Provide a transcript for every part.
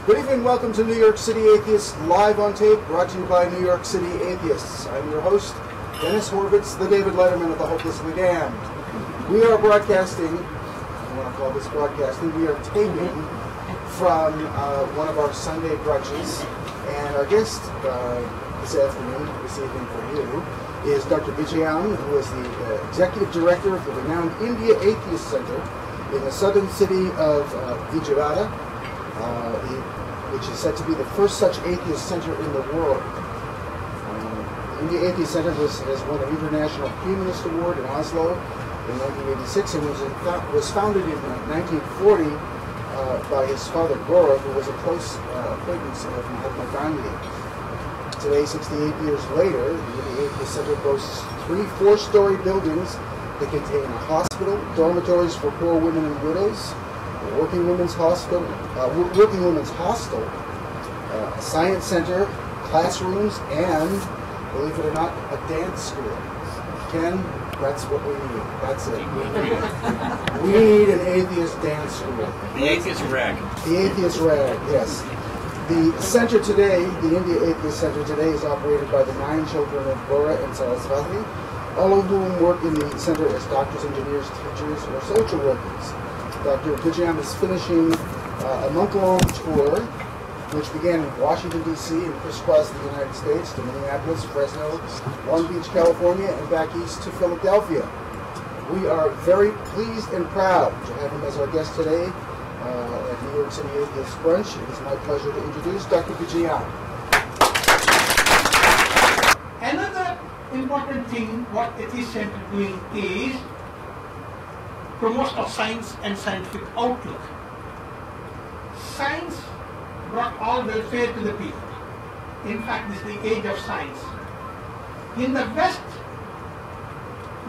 Good evening, welcome to New York City Atheists Live on Tape, brought to you by New York City Atheists. I'm your host, Dennis Horvitz, the David Letterman of the Hopelessly Damned. We are broadcasting, I want to call this broadcasting, we are taping from one of our Sunday brunches, and our guest this evening for you, is Dr. VIJAYAM, who is the Executive Director of the renowned India Atheist Center in the southern city of Vijayawada, which is said to be the first such atheist center in the world. The India Atheist Center has won an International Humanist Award in Oslo in 1986 and was founded in 1940 by his father Gaurav, who was a close acquaintance of Mahatma Gandhi. Today, 68 years later, the India Atheist Center boasts 3 4-story buildings that contain a hospital, dormitories for poor women and widows, a working women's hostel, a science center, classrooms, and, believe it or not, a dance school. Ken, that's what we need. That's it. We need an atheist dance school. The atheist rag. The atheist rag, yes. The center today, the India Atheist Center today, is operated by the 9 children of Bora and Saraswati, all of whom work in the center as doctors, engineers, teachers, or social workers. Dr. VIJAYAM is finishing a month-long tour, which began in Washington, D.C. and crisscrossed the United States to Minneapolis, Fresno, Long Beach, California, and back east to Philadelphia. We are very pleased and proud to have him as our guest today at New York City Atheist Brunch. It is my pleasure to introduce Dr. VIJAYAM. Another important thing what Atheist Center doing is promotion of science and scientific outlook. Science brought all welfare to the people. In fact, this is the age of science. In the West,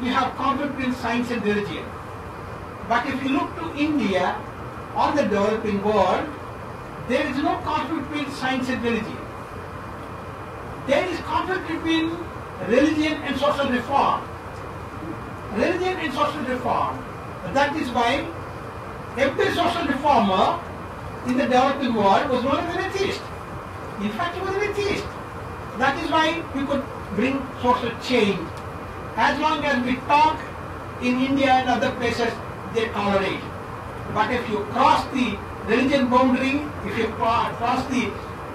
we have conflict between science and religion. But if you look to India or the developing world, there is no conflict between science and religion. There is conflict between religion and social reform. Religion and social reform. That is why every social reformer in the developing world was known as an atheist. In fact, he was an atheist. That is why we could bring social change. As long as we talk in India and other places, they tolerate. But if you cross the religion boundary, if you cross the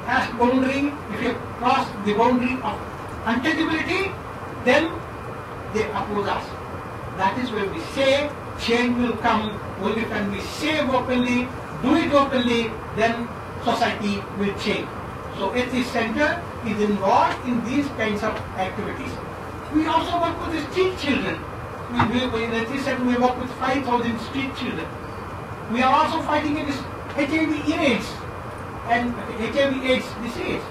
caste boundary, if you cross the boundary of untouchability, then they oppose us. That is where we say change will come only when we say openly, do it openly, then society will change. So Atheist Center is involved in these kinds of activities. We also work with the street children. In Atheist Center we work with 5,000 street children. We are also fighting against HIV/AIDS and HIV/AIDS disease.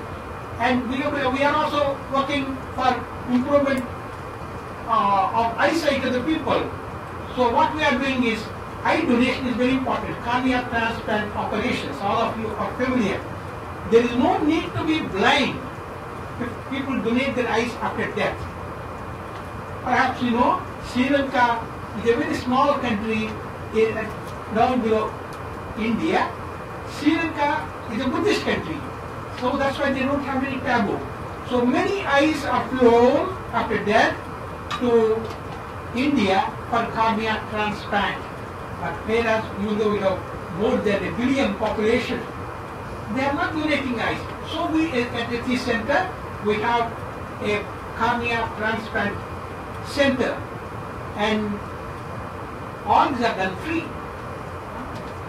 And we are also working for improvement of eyesight of the people. So what we are doing is, eye donation is very important. Cornea transplant operations, all of you are familiar. There is no need to be blind if people donate their eyes after death. Perhaps you know, Sri Lanka is a very small country down below India. Sri Lanka is a Buddhist country, so that's why they don't have any taboo. So many eyes are flown after death to India for cornea transplant. But whereas, even though we have more than 1 billion population, they are not donating eyes. So we at the Atheist Center, we have a cornea transplant center, and all these are done free.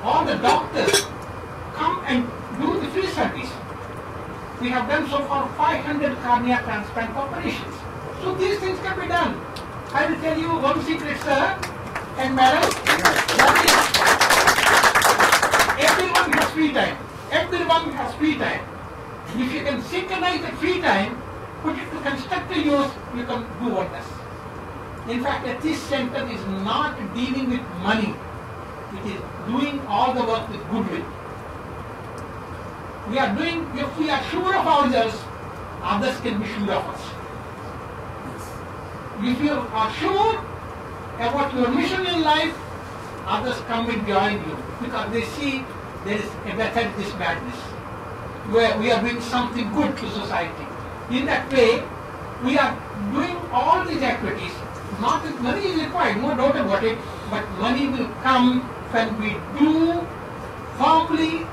All the doctors come and do the free service. We have done so far 500 cornea transplant operations. So these things can be done. I will tell you one secret, sir and madam. That is, everyone has free time. Everyone has free time. If you can synchronize the free time, put it to constructive use, you can do wonders. In fact, this center is not dealing with money. It is doing all the work with goodwill. We are doing, if we are sure of ourselves, others can be sure of us. If you are sure about your mission in life, others come and join you because they see there is a method, this madness. where we are doing something good to society. In that way, we are doing all these activities. Not that money is required, no doubt about it, but money will come when we do firmly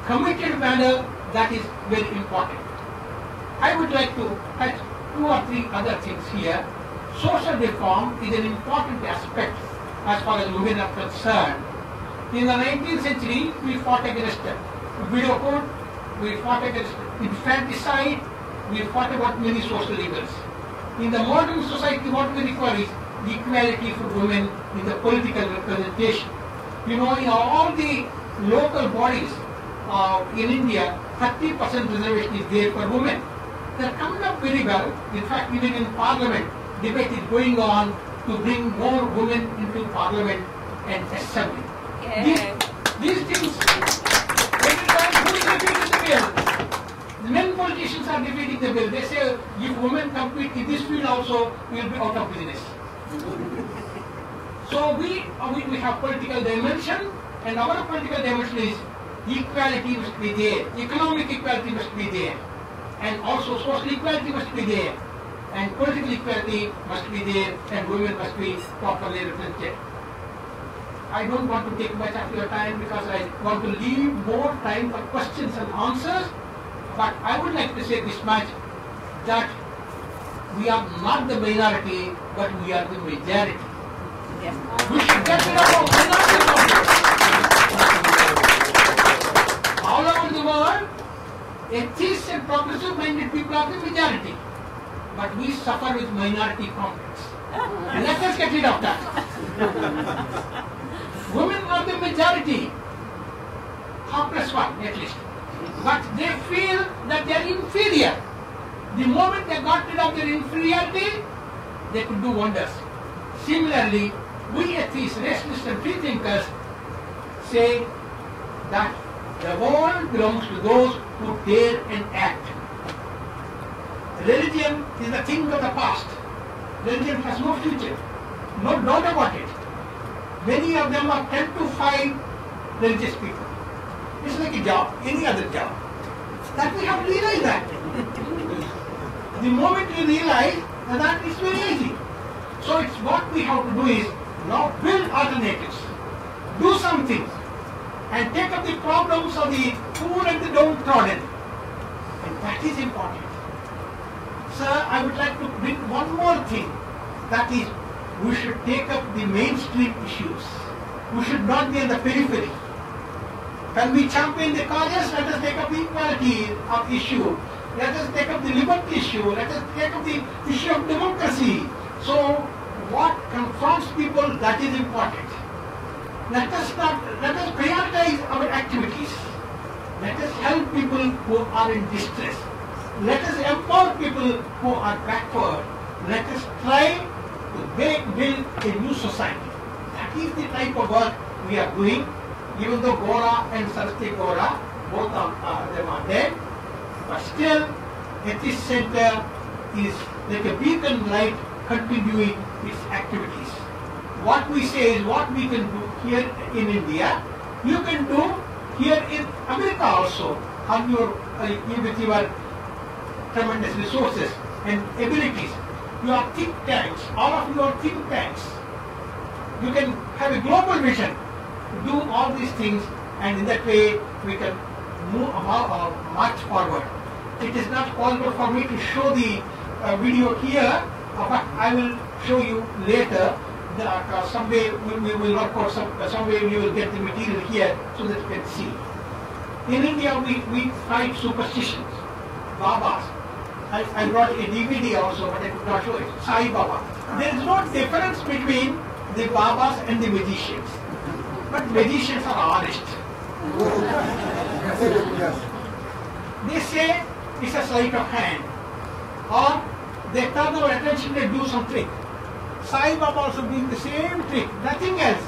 committed manner. That is very important. I would like to touch 2 or 3 other things here. Social reform is an important aspect as far as women are concerned. In the 19th century, we fought against widow code, we fought against infanticide, we fought about many social evils. In the modern society, what we require is equality for women in the political representation. You know, in all the local bodies in India, 30% reservation is there for women. They are coming up very well. In fact, even in Parliament, debate is going on to bring more women into Parliament and Assembly. Yeah. These things, every time who is defeating the bill? The men politicians are defeating the bill. They say, if women compete in this field also, we will be out of business. So we have political dimension, and our political dimension is equality must be there, economic equality must be there, and also social equality must be there, and political equality must be there, and women must be properly represented. I don't want to take much of your time because I want to leave more time for questions and answers, but I would like to say this much, that we are not the minority, but we are the majority. Yes. We should get rid of our minority complex. All over the world, atheists and progressive-minded people are the majority, but we suffer with minority complex. Let us get rid of that. Women are the majority, complex one at least, but they feel that they are inferior. The moment they got rid of their inferiority, they could do wonders. Similarly, we atheists, rationalists and free thinkers say that the world belongs to those who dare and act. Religion is the thing of the past. Religion has no future, no doubt about it. Many of them are 10 to 5 religious people. It's like a job, any other job. That we have to realize that. The moment we realize that it's very easy. So it's what we have to do is now build alternatives, do something, and take up the problems of the poor and the downtrodden. And that is important. Sir, I would like to bring one more thing. That is, we should take up the mainstream issues. We should not be in the periphery. When we champion the causes, let us take up the equality of issue. Let us take up the liberty issue. Let us take up the issue of democracy. So, what confronts people, that is important. Let us prioritize our activities. Let us help people who are in distress. Let us empower people who are backward. Let us try to build a new society. That is the type of work we are doing. Even though Gora and Saraswati Gora, both of them are dead, but still, Atheist Center is like a beacon light continuing its activities. What we say is what we can do here in India, you can do here in America also, with your tremendous resources and abilities. Your think tanks, all of your think tanks. You can have a global vision, do all these things, and in that way we can move much forward. It is not possible for me to show the video here, but I will show you later. Some way we will work out, some way we will get the material here so that you can see. In India we fight superstitions, Babas. I brought a DVD also, but I could not show it. Sai Baba. There is no difference between the Babas and the magicians. But magicians are honest. They say it's a sleight of hand. Or they turn our attention and do some trick. Sai Baba also doing the same trick, nothing else.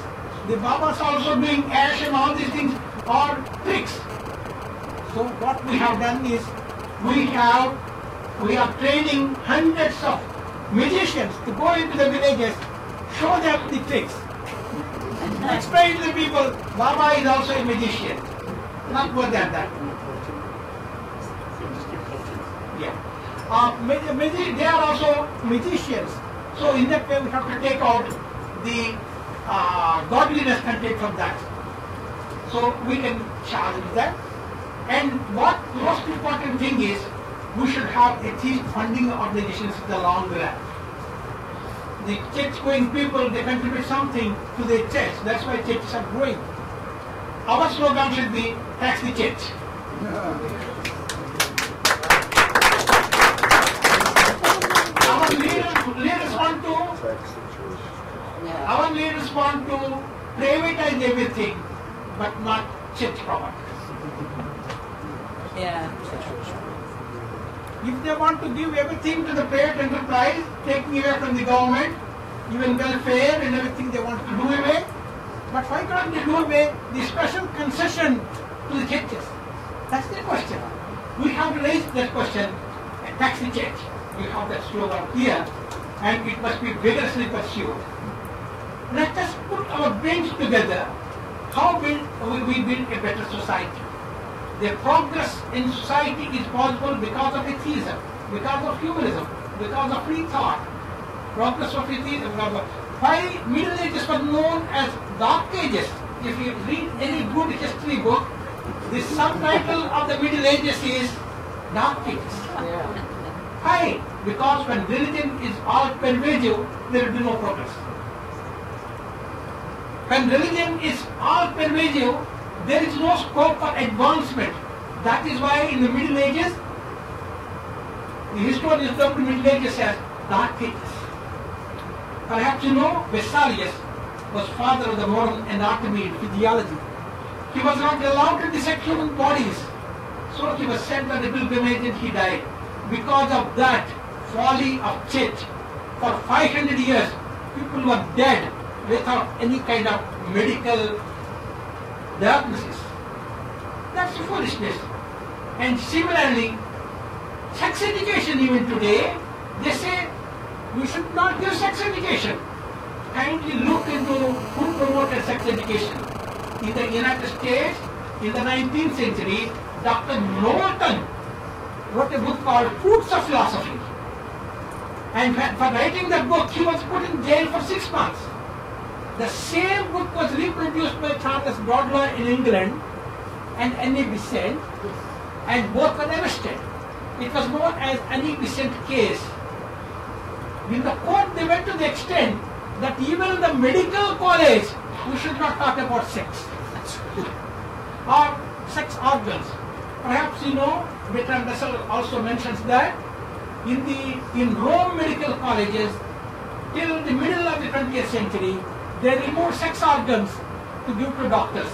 The Babas also doing ash and all these things are tricks. So what we have done is, we are training hundreds of magicians to go into the villages, show them the tricks. Explain to the people, Baba is also a magician. Not more than that. Yeah. They are also magicians. So in that way we have to take out the godliness content from that. So we can challenge that. And what most important thing is, we should have atheist funding organizations in the long run. The church-going people, they contribute something to the church. That's why churches are growing. Our slogan should be, tax the church. Our leaders want to privatize everything, but not church property. Yeah. If they want to give everything to the private enterprise, taking away from the government, even welfare and everything they want to do away, but why can't they do away the special concession to the churches? That's the question. We have to raise that question and tax the church. We have that slogan here, and it must be vigorously pursued. Let us put our brains together. How will we build a better society? The progress in society is possible because of atheism, because of humanism, because of free thought. Progress of atheism. Why Middle Ages were known as Dark Ages? If you read any good history book, the subtitle of the Middle Ages is Dark Ages. Why? Because when religion is all pervasive, there will be no progress. When religion is all pervasive, there is no scope for advancement. That is why in the Middle Ages, the historians of the Middle Ages as Dark Ages. Perhaps you know, Vesalius was father of the modern anatomy and physiology. He was not allowed to dissect human bodies, so he was sent on a pilgrimage and he died. Because of that folly of church, for 500 years, people were dead without any kind of medical diagnosis. That's foolishness. And similarly, sex education even today, they say we should not give sex education. Kindly look into who promoted sex education. In the United States, in the 19th century, Dr. Knowlton wrote a book called Fruits of Philosophy. And for writing that book, he was put in jail for 6 months. The same book was reproduced by Charles Brodler in England and Annie Besant, and both were arrested. It was known as Annie Besant case. In the court, they went to the extent that even in the medical college, we should not talk about sex or sex organs. Perhaps you know, Bertrand Russell also mentions that in Rome medical colleges, till the middle of the 20th century, they removed sex organs to give to doctors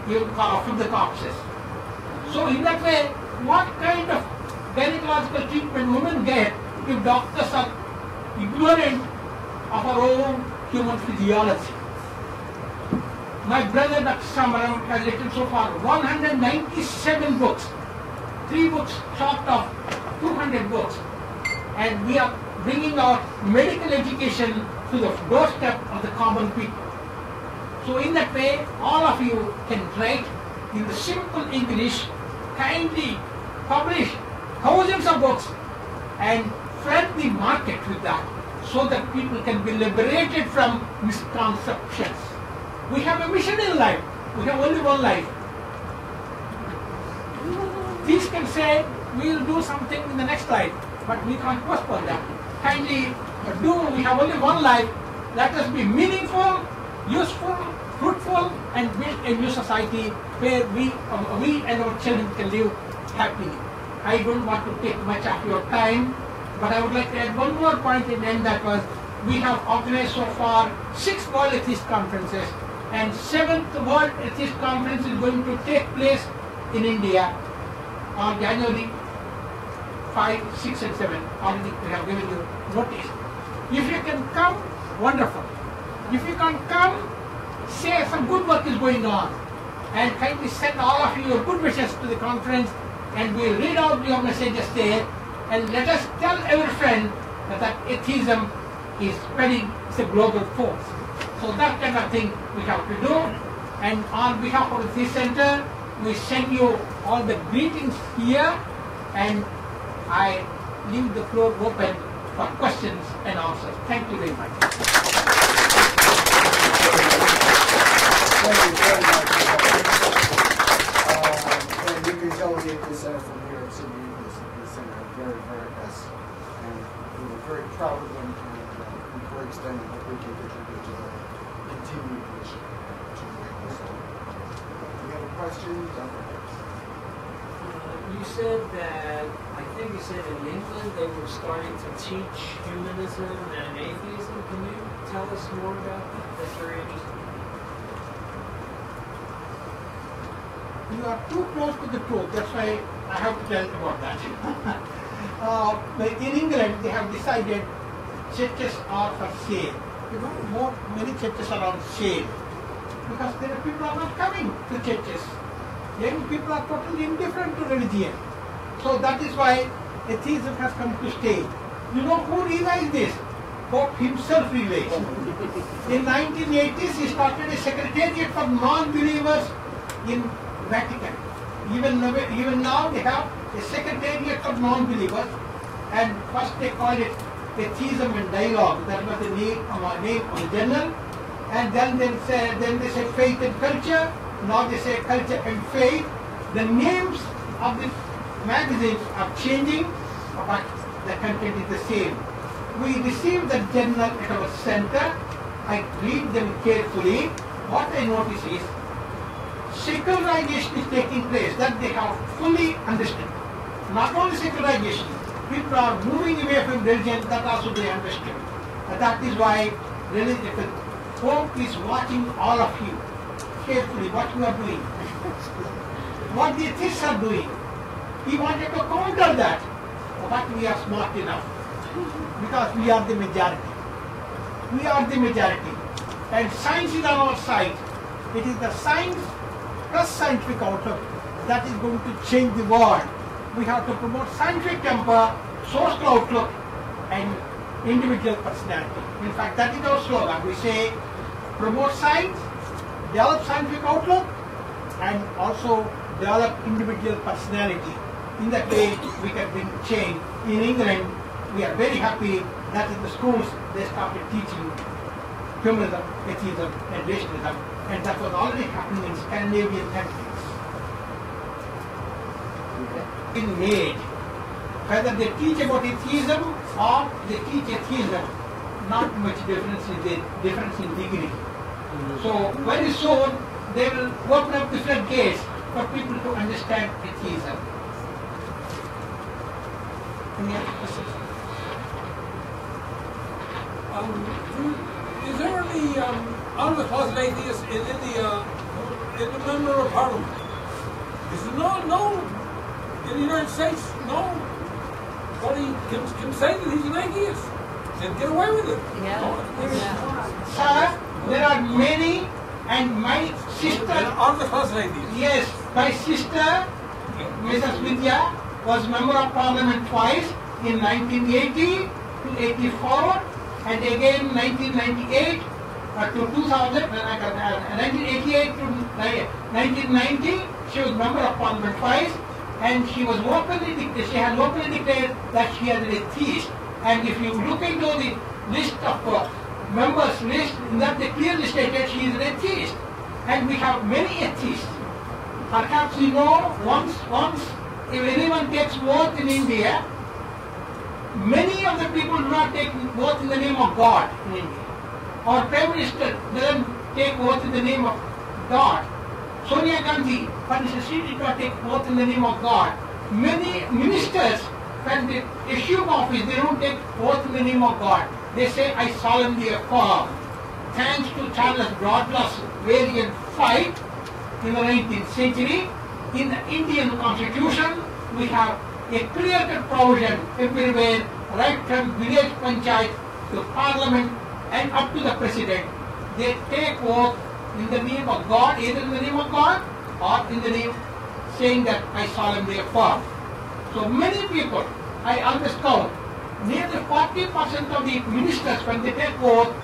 from the corpses. So in that way, what kind of gynecological treatment women get if doctors are ignorant of our own human physiology? My brother Dr. Samaram has written so far 197 books, 3 books short of 200 books, and we are bringing out medical education to the doorstep of the common people. So in that way, all of you can write in the simple English, kindly publish thousands of books and flood the market with that, so that people can be liberated from misconceptions. We have a mission in life. We have only one life. These can say, we will do something in the next life, but we can't postpone that. Kindly we have only one life. Let us be meaningful, useful, fruitful, and build a new society where we and our children can live happily. I don't want to take much of your time, but I would like to add one more point in the end, that was, we have organized so far 6 World Atheist Conferences, and 7th World Atheist Conference is going to take place in India on January 5, 6 and 7. Already we have given you notice. If you can come, wonderful. If you can't come, say some good work is going on, and kindly send all of you your good wishes to the conference, and we'll read out your messages there, and let us tell every friend that atheism is spreading, it's a global force. So that kind of thing we have to do, and on behalf of the Center, we send you all the greetings here, and I leave the floor open for questions and answers. Thank you very much. Thank you very much. And you can delegate this from New York City Atheists Center very, very best. And we're very proud of them, and we very extended what we can contribute to the continued mission to make this. Do you have a question? You said that, I think you said in England they were starting to teach humanism and atheism. Can you tell us more about that? That's very interesting. You are too close to the truth. That's why I have to tell you about that. In England, they have decided churches are for sale. Many churches are on sale because there are people are not coming to churches. Young people are totally indifferent to religion. So that is why atheism has come to stay. You know who realized this? Pope himself realized. In 1980s, he started a secretariat for non-believers in Vatican. Even now they have a secretariat for non-believers, and first they called it Atheism and Dialogue. That was the name of the journal. And then they say Faith and Culture. Now they say Culture and Faith. The names of the magazines are changing, but the content is the same. We receive the journal at our center. I read them carefully. What I notice is secularization is taking place, that they have fully understood. Not only secularization, people are moving away from religion, that also they understood. That is why the Pope is watching all of you carefully, what you are doing, what the atheists are doing. He wanted to counter that, but we are smart enough because we are the majority. We are the majority, and science is on our side. It is the science plus scientific outlook that is going to change the world. We have to promote scientific temper, social outlook, and individual personality. In fact, that is our slogan. We say promote science, develop scientific outlook, and also develop individual personality. In that way, we can bring change. In England, we are very happy that in the schools they started teaching humanism, atheism, and rationalism, and that was already happening in Scandinavian countries. In made, whether they teach about atheism or they teach atheism, not much difference in degree. So very soon they will open up the floodgates for people to understand atheism. Any other questions? Is there any out-of-the-closet atheists in the member of Parliament? Is there no in the United States? Nobody can say that he's an atheist and get away with it. Sir, there are many, and my sister. Out-of-the-closet atheists. Yes, my sister, Mrs. Vidya, was member of Parliament twice in 1980 to 84, and again 1998 to 2000, 1988 to 1990. She was member of Parliament twice, and she was she had openly declared that she is an atheist. And if you look into the list of members list, that they clearly stated she is an atheist. And we have many atheists. Perhaps you know, once if anyone takes oath in India, many of the people do not take oath in the name of God in India. Our Prime Minister doesn't take oath in the name of God. Sonia Gandhi, for instance, she did not take oath in the name of God. Many ministers, when they assume office, they don't take oath in the name of God. They say, I solemnly affirm. Thanks to Charles Bradlaugh's valiant fight in the 19th century, in the Indian Constitution, we have a clear-cut provision everywhere, right from village panchayat to Parliament and up to the President. They take oath in the name of God, either in the name of God or in the name saying that I solemnly affirm. So many people, I always count, nearly 40% of the ministers, when they take oath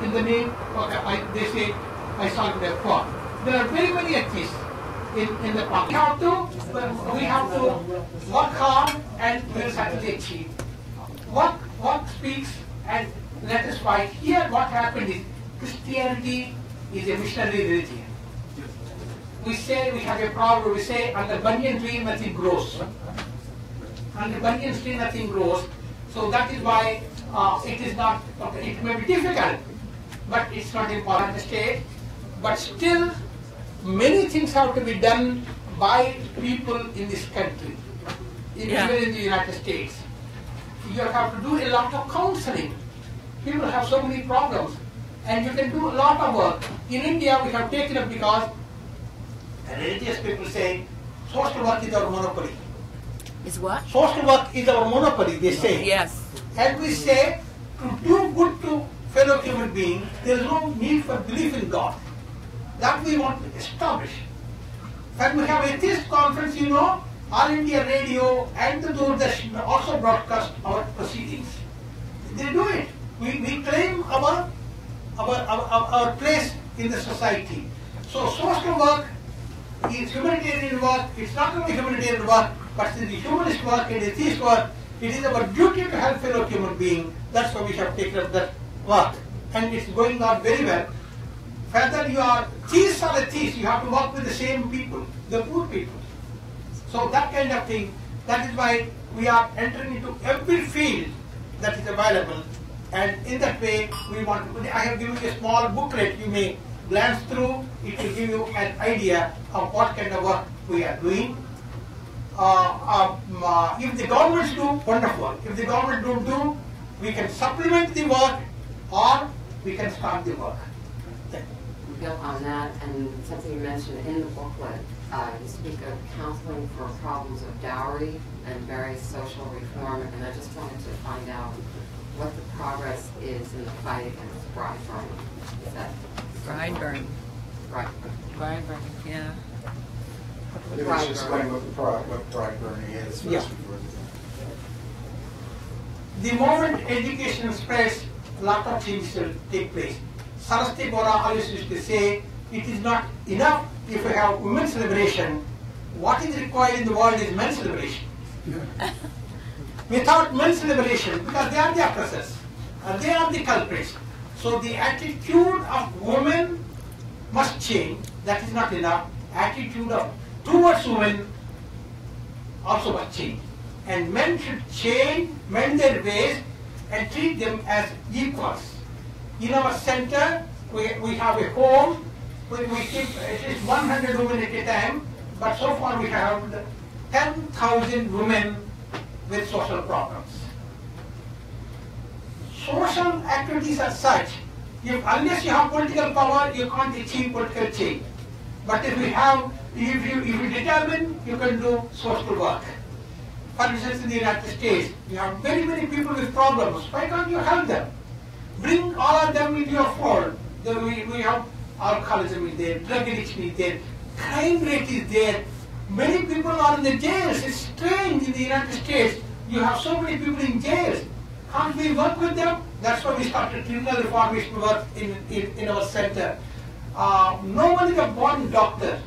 in the name of, they say, I solemnly affirm. There are very many atheists. in the past. We have to work hard and we will certainly achieve. Work speaks and let us fight. Here what happened is Christianity is a missionary religion. We say we have a problem, we say under banyan tree nothing grows. Under banyan tree nothing grows. So that is why it is not, okay, it may be difficult, but it's not important to state. But still, many things have to be done by people in this country, even in the United States. You have to do a lot of counseling. People have so many problems, and you can do a lot of work. In India, we have taken up because religious people say social work is our monopoly. Is what? Social work is our monopoly, they say. Yes. And we say to do good to fellow human beings, there is no need for belief in God. That we want to establish. When we have atheist conference, you know, All India Radio and the Doordarshan also broadcast our proceedings. They do it. We claim our place in the society. So social work is humanitarian work. It's not only humanitarian work, but it's the humanist work and atheist work. It is our duty to help fellow human beings. That's why we have taken up that work. And it's going on very well. Whether you are theists or atheists, you have to work with the same people, the poor people. So that kind of thing, that is why we are entering into every field that is available. And in that way, we want to, I have given you a small booklet you may glance through. It will give you an idea of what kind of work we are doing. If the governments do, wonderful. If the government don't do, we can supplement the work or we can start the work. Built on that, and something you mentioned in the booklet, you speak of counseling for problems of dowry and various social reform, and I just wanted to find out what the progress is in the fight against bride burning. Is that Bride burning. right? Bride burning, yeah. I think we should explain what bride burning is. Yeah. The moment education spreads, a lot of things will take place. Saraswati Gora always used to say, it is not enough if we have women's liberation. What is required in the world is men's liberation. Without men's liberation, because they are the oppressors, they are the culprits. So the attitude of women must change. That is not enough. Attitude of towards women also must change. And men should change, mend their ways, and treat them as equals. In our center, we have a home. We keep at least 100 women at a time, but so far we have 10,000 women with social problems. Social activities are such, unless you have political power, you can't achieve political change. But if you determine, you can do social work. For instance, in the United States, you have very many people with problems. Why can't you help them? Bring all of them into your fold. We have alcoholism is there, drug addiction is there, crime rate is there. Many people are in the jails. It's strange in the United States. You have so many people in jails. Can't we work with them? That's why we started criminal reformation work in our center. No one is a born doctor.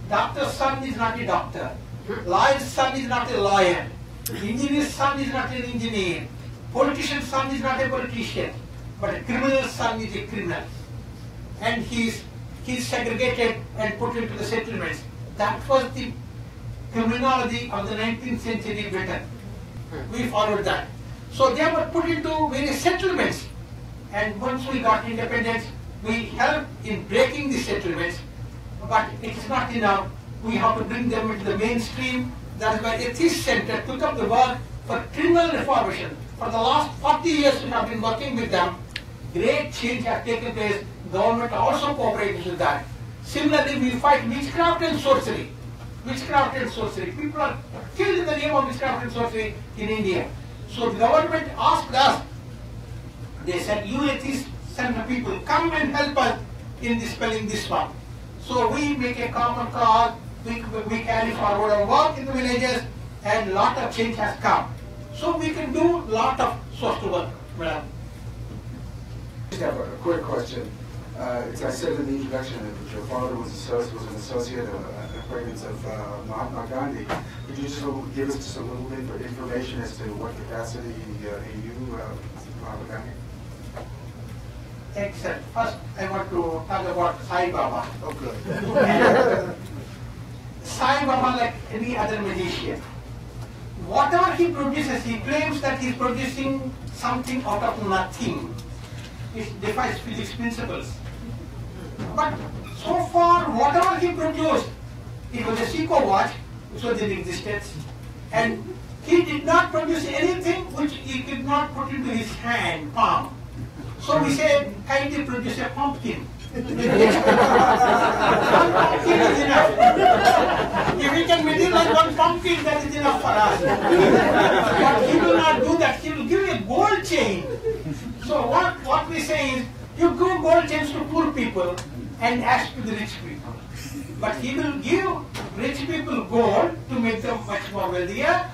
Doctor's son is not a doctor. Lawyer's son is not a lawyer. Engineer's son is not an engineer. Politician's son is not a politician. But a criminal's son is a criminal. And he's segregated and put into the settlements. That was the criminology of the 19th century Britain. We followed that. So they were put into various settlements. And once we got independence, we helped in breaking the settlements. But it is not enough. We have to bring them into the mainstream. That is why Atheist Center took up the work for criminal reformation. For the last 40 years we have been working with them. Great change has taken place. Government also cooperated with that. Similarly, we fight witchcraft and sorcery. Witchcraft and sorcery. People are killed in the name of witchcraft and sorcery in India. So the government asked us, they said, you Atheist Center people, come and help us in dispelling this one. So we make a common cause, we carry forward our work in the villages, and a lot of change has come. So we can do a lot of social work, madam. I just have a quick question. As I said in the introduction, that your father was an associate, a fragrance of Mahatma Gandhi. Could you just give us just a little bit of information as to what capacity he knew Mahatma Gandhi? Excellent. First, I want to talk about Sai Baba. Oh, good. Sai Baba, like any other magician, whatever he produces, he claims that he's producing something out of nothing. It defies physics principles. But so far, whatever he produced, it was a Seiko watch, which was in existence, and he did not produce anything which he could not put into his hand, palm. So we said, kindly produce a pumpkin. One pumpkin is enough. If we can materialize one pumpkin, that is enough for us. But he will not do that. He will give you a gold chain. So what we say is, you give gold chains to poor people and ask to the rich people. But he will give rich people gold to make them much more wealthier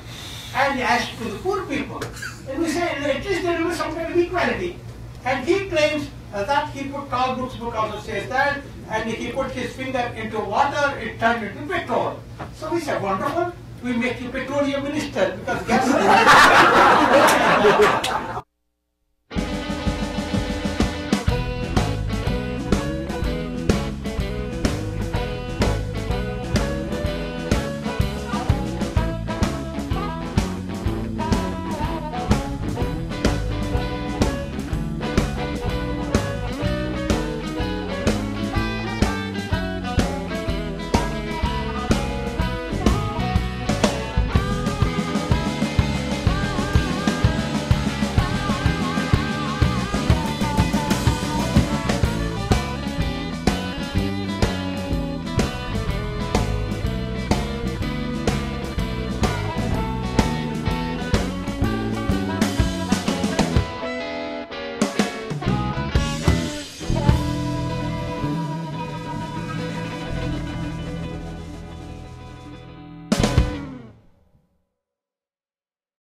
and ask to the poor people. And we say, at least there will be some kind of equality. And he claims that he put Karl Brooks' book also says that, and he put his finger into water, it turned into petrol. So we said, wonderful, we make you petroleum minister because gas